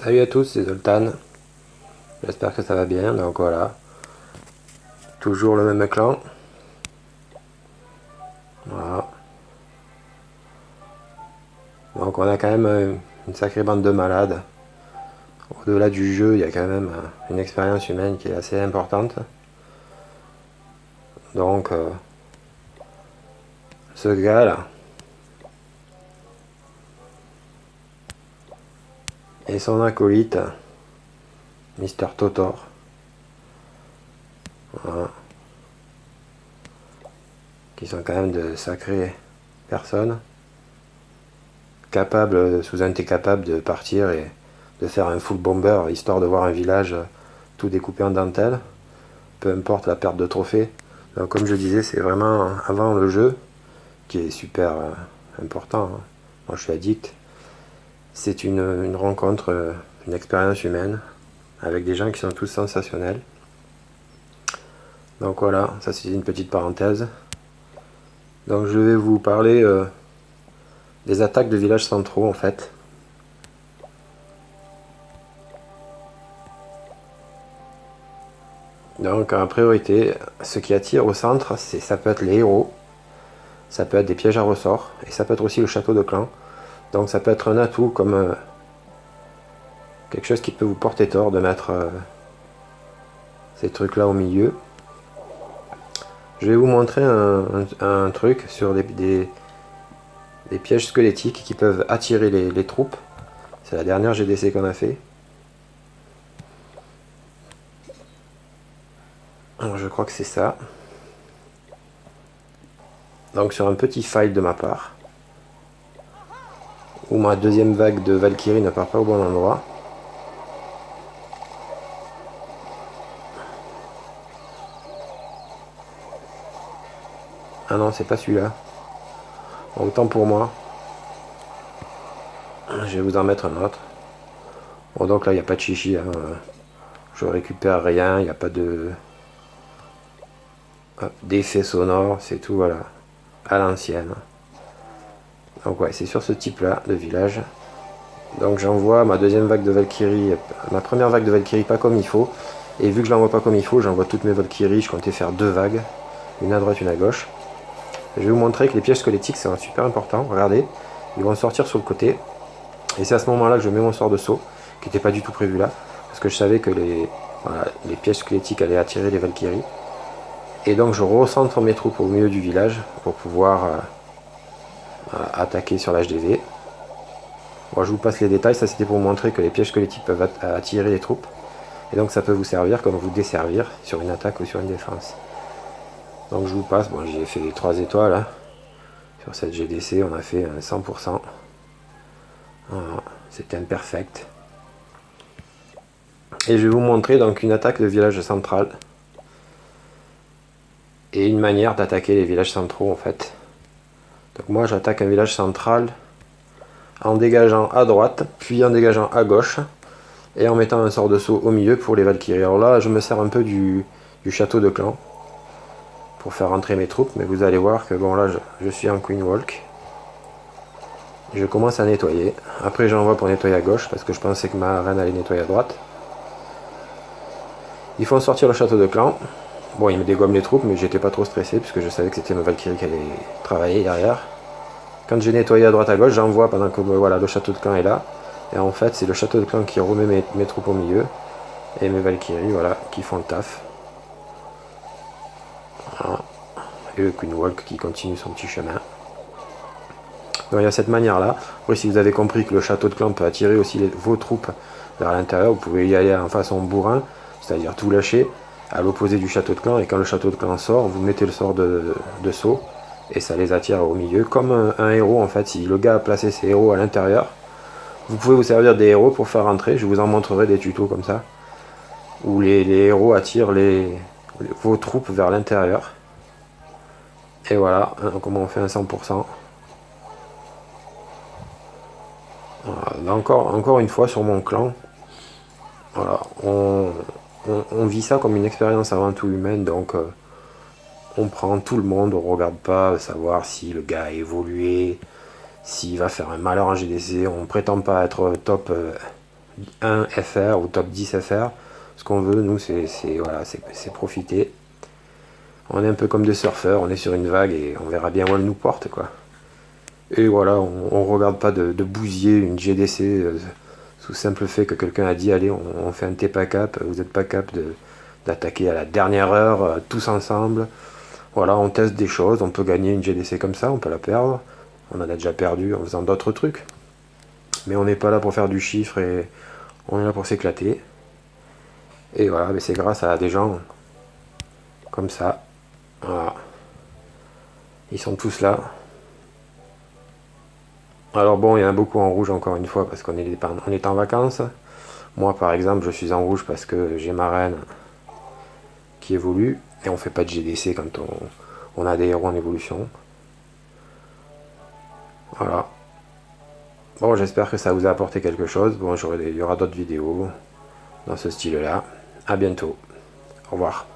Salut à tous, c'est Zoltan. J'espère que ça va bien. Donc voilà, toujours le même clan. Voilà. Donc on a quand même une sacrée bande de malades. Au-delà du jeu, il y a quand même une expérience humaine qui est assez importante. Donc ce gars là et son acolyte, Mister Totor. Voilà. Qui sont quand même de sacrées personnes. Capables, Suzanne était capable de partir et de faire un full bomber histoire de voir un village tout découpé en dentelle, peu importe la perte de trophée. Donc, comme je disais, c'est vraiment avant le jeu qui est super important. Hein. Moi je suis addict. C'est une rencontre, une expérience humaine avec des gens qui sont tous sensationnels. Donc voilà, ça c'est une petite parenthèse. Donc je vais vous parler des attaques de villages centraux en fait. Donc en priorité, ce qui attire au centre, ça peut être les héros, ça peut être des pièges à ressort, et ça peut être aussi le château de clan. Donc ça peut être un atout comme quelque chose qui peut vous porter tort de mettre ces trucs là au milieu. Je vais vous montrer un truc sur des pièges squelettiques qui peuvent attirer les troupes. C'est la dernière GDC qu'on a fait. Alors, je crois que c'est ça. Donc sur un petit file de ma part, où ma deuxième vague de Valkyrie ne part pas au bon endroit. Ah non, c'est pas celui-là. Autant pour moi. Je vais vous en mettre un autre. Bon, donc là, il n'y a pas de chichi. Hein. Je récupère rien, il n'y a pas de d'effet sonore, c'est tout, voilà. À l'ancienne. Donc ouais, c'est sur ce type-là de village. Donc j'envoie ma deuxième vague de Valkyrie, ma première vague de Valkyrie pas comme il faut. Et vu que je l'envoie pas comme il faut, j'envoie toutes mes Valkyries, je comptais faire deux vagues. Une à droite, une à gauche. Je vais vous montrer que les pièges squelettiques c'est super important. Regardez, ils vont sortir sur le côté. Et c'est à ce moment-là que je mets mon sort de saut, qui n'était pas du tout prévu là. Parce que je savais que les pièges squelettiques allaient attirer les Valkyries. Et donc je recentre mes troupes au milieu du village pour pouvoir attaquer sur l'HDV. Bon, je vous passe les détails, ça c'était pour vous montrer que les pièges squelettiques peuvent attirer les troupes. Et donc ça peut vous servir comme vous desservir sur une attaque ou sur une défense. Donc je vous passe, bon j'ai fait les 3 étoiles. Hein. Sur cette GDC on a fait 100%. Voilà, c'était imperfect. Et je vais vous montrer donc une attaque de village central. Et une manière d'attaquer les villages centraux en fait. Donc moi j'attaque un village central en dégageant à droite, puis en dégageant à gauche, et en mettant un sort de saut au milieu pour les Valkyries. Alors là je me sers un peu du château de clan pour faire rentrer mes troupes, mais vous allez voir que bon là je suis en Queen Walk. Je commence à nettoyer. Après j'envoie pour nettoyer à gauche parce que je pensais que ma reine allait nettoyer à droite. Ils font sortir le château de clan. Bon, ils me dégomment les troupes, mais j'étais pas trop stressé puisque je savais que c'était ma Valkyrie qui allait travailler derrière. Quand j'ai nettoyé à droite à gauche, j'envoie pendant que voilà, le château de clan est là. Et en fait, c'est le château de clan qui remet mes troupes au milieu. Et mes Valkyries, voilà, qui font le taf. Voilà. Et le Queen Walk qui continue son petit chemin. Donc il y a cette manière-là. Après, si vous avez compris que le château de clan peut attirer aussi vos troupes vers l'intérieur, vous pouvez y aller en façon bourrin, c'est-à-dire tout lâcher à l'opposé du château de clan. Et quand le château de clan sort, vous mettez le sort de saut et ça les attire au milieu. Comme un héros en fait, si le gars a placé ses héros à l'intérieur, vous pouvez vous servir des héros pour faire rentrer. Je vous en montrerai des tutos comme ça, où les héros attirent vos troupes vers l'intérieur. Et voilà, comment on fait un 100%. Voilà. Encore une fois sur mon clan, voilà, on vit ça comme une expérience avant tout humaine, donc on prend tout le monde, on regarde pas savoir si le gars a évolué, s'il va faire un malheur en GDC, on prétend pas être top 1 FR ou top 10 FR. Ce qu'on veut, nous, c'est voilà, profiter. On est un peu comme des surfeurs, on est sur une vague et on verra bien où elle nous porte, quoi. Et voilà, on regarde pas de bousiller une GDC sous simple fait que quelqu'un a dit allez, on fait un T pas cap, vous n'êtes pas cap d'attaquer à la dernière heure tous ensemble. Voilà, on teste des choses, on peut gagner une GDC comme ça, on peut la perdre. On en a déjà perdu en faisant d'autres trucs. Mais on n'est pas là pour faire du chiffre et on est là pour s'éclater. Et voilà, mais c'est grâce à des gens comme ça. Voilà. Ils sont tous là. Alors bon, il y en a beaucoup en rouge encore une fois parce on est en vacances. Moi par exemple, je suis en rouge parce que j'ai ma reine qui évolue. Et on fait pas de GDC quand on a des héros en évolution. Voilà. Bon, j'espère que ça vous a apporté quelque chose. Bon, il y aura d'autres vidéos dans ce style-là. À bientôt. Au revoir.